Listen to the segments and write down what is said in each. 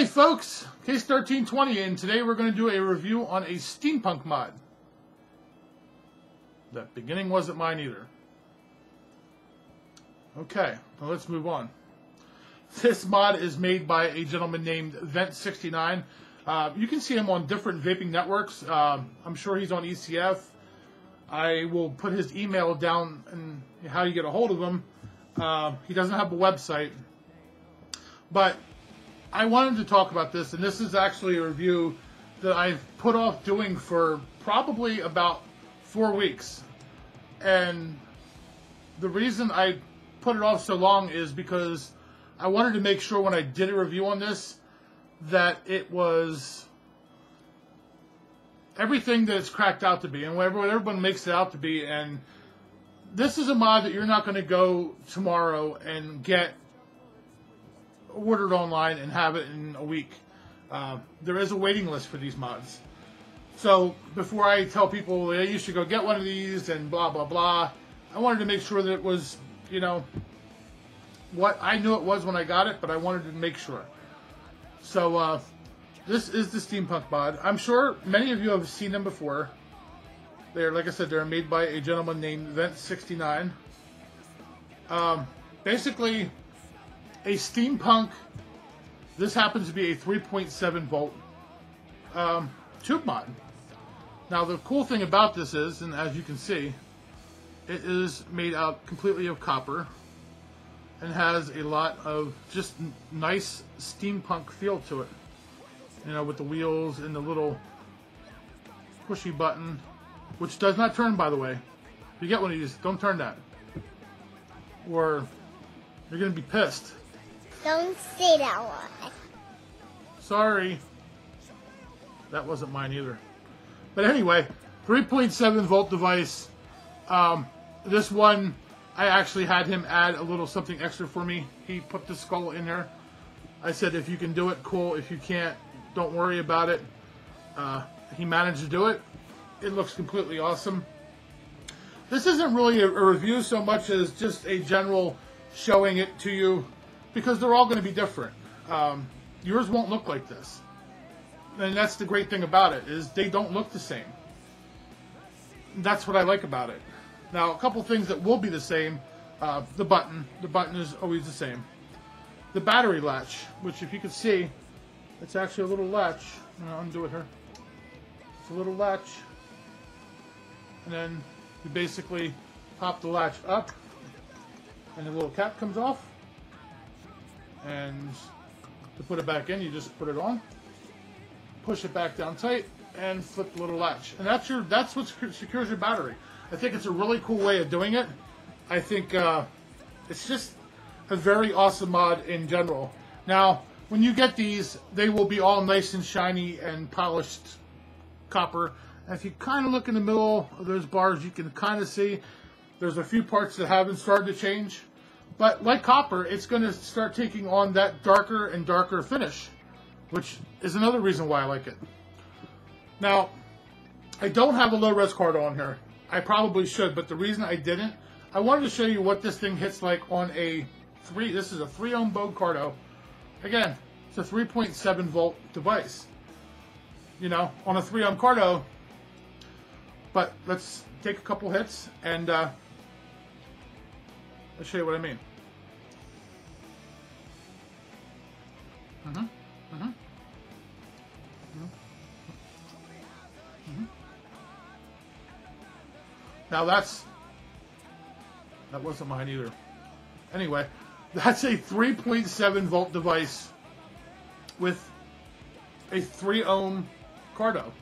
Hey folks, Case 1320, and today we're going to do a review on a steampunk mod. That beginning wasn't mine either. Okay, well, let's move on. This mod is made by a gentleman named Vent69. You can see him on different vaping networks. I'm sure he's on ECF. I will put his email down and how you get a hold of him. He doesn't have a website, but I wanted to talk about this, and this is actually a review that I've put off doing for probably about 4 weeks. And the reason I put it off so long is because I wanted to make sure when I did a review on this that it was everything that it's cracked out to be, and what everyone makes it out to be. And this is a mod that you're not going to go tomorrow and get ordered online and have it in a week. There is a waiting list for these mods. So before I tell people that you should go get one of these and blah blah blah, I wanted to make sure that it was, you know, what I knew it was when I got it, but I wanted to make sure. So this is the Steampunk mod. I'm sure many of you have seen them before. They're, like I said, they're made by a gentleman named Vent69. Basically, a steampunk. This happens to be a 3.7 volt tube mod. Now, the cool thing about this is, and as you can see, it is made out completely of copper and has a lot of just nice steampunk feel to it. You know, with the wheels and the little pushy button, which does not turn, by the way. If you get one of these, don't turn that, or you're going to be pissed. Don't say that one. Sorry. That wasn't mine either. But anyway, 3.7 volt device. This one, I actually had him add a little something extra for me. He put the skull in there. I said, if you can do it, cool. If you can't, don't worry about it. He managed to do it. It looks completely awesome. This isn't really a review so much as just a general showing it to you, because they're all going to be different. Yours won't look like this. And that's the great thing about it, is they don't look the same. That's what I like about it. Now, a couple things that will be the same. The button. The button is always the same. The battery latch, which if you can see, it's actually a little latch. I'll undo it here. It's a little latch. And then you basically pop the latch up, and the little cap comes off. And to put it back in, you just put it on, push it back down tight, and flip the little latch. And that's what secures your battery. I think it's a really cool way of doing it. I think it's just a very awesome mod in general. Now, when you get these, they will be all nice and shiny and polished copper. And if you kind of look in the middle of those bars, you can kind of see there's a few parts that haven't started to change. But like copper, it's going to start taking on that darker and darker finish, which is another reason why I like it. Now, I don't have a low-res card on here. I probably should, but the reason I didn't, I wanted to show you what this thing hits like on a this is a 3 ohm Bode Cardo. Again, it's a 3.7 volt device. You know, on a 3 ohm Cardo. But let's take a couple hits and I'll show you what I mean. Now that wasn't mine either. Anyway, that's a 3.7 volt device with a 3 ohm Cardo.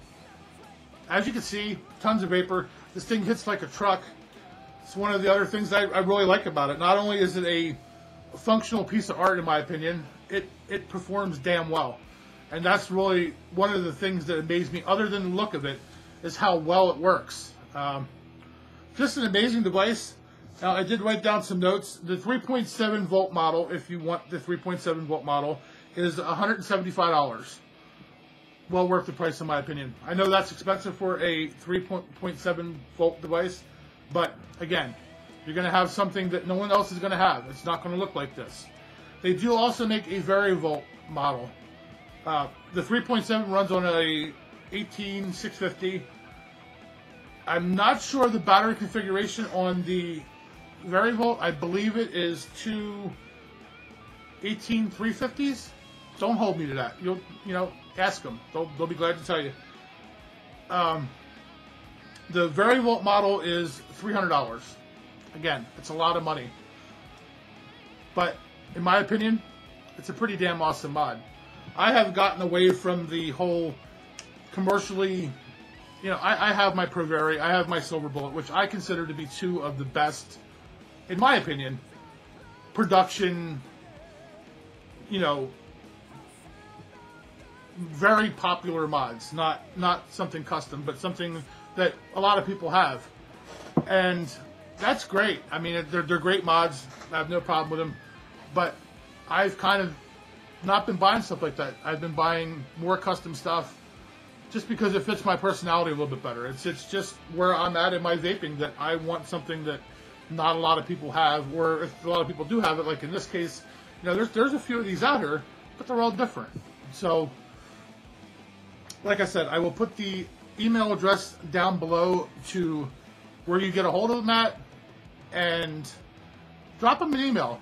As you can see, tons of vapor. This thing hits like a truck. It's one of the other things I really like about it. Not only is it a functional piece of art, in my opinion, it performs damn well. And that's really one of the things that amazed me, other than the look of it, is how well it works. Just an amazing device. Now, I did write down some notes. The 3.7 volt model, if you want the 3.7 volt model, is $175. Well worth the price, in my opinion. I know that's expensive for a 3.7 volt device, but again, you're going to have something that no one else is going to have. It's not going to look like this. They do also make a varivolt model. The 3.7 runs on a 18650. I'm not sure the battery configuration on the Varivolt. I believe it is two 18350s. Don't hold me to that. You know, ask them. They'll be glad to tell you. The Varivolt model is $300. Again, it's a lot of money. But in my opinion, it's a pretty damn awesome mod. I have gotten away from the whole commercially, you know, I have my Provari, I have my Silver Bullet, which I consider to be two of the best, in my opinion, production, you know, very popular mods. Not something custom, but something that a lot of people have. And that's great. I mean, they're great mods. I have no problem with them. But I've kind of not been buying stuff like that. I've been buying more custom stuff just because it fits my personality a little bit better. It's just where I'm at in my vaping, that I want something that not a lot of people have, or if a lot of people do have it, like in this case, you know, there's a few of these out here, but they're all different. So, like I said, I will put the email address down below to where you get a hold of them at, and drop them an email.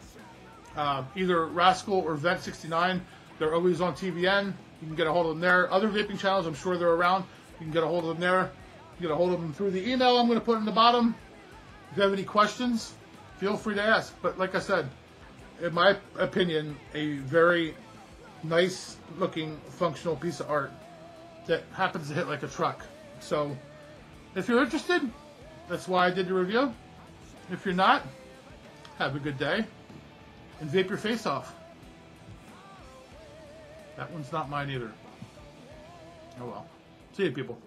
Either Rascal or Vent69. They're always on TVN. You can get a hold of them there. Other vaping channels, I'm sure they're around. You can get a hold of them there. You can get a hold of them through the email I'm going to put in the bottom. If you have any questions, feel free to ask. But like I said, in my opinion, a very nice looking functional piece of art that happens to hit like a truck. So if you're interested, that's why I did the review. If you're not, have a good day and vape your face off. That one's not mine either. Oh well. See you, people.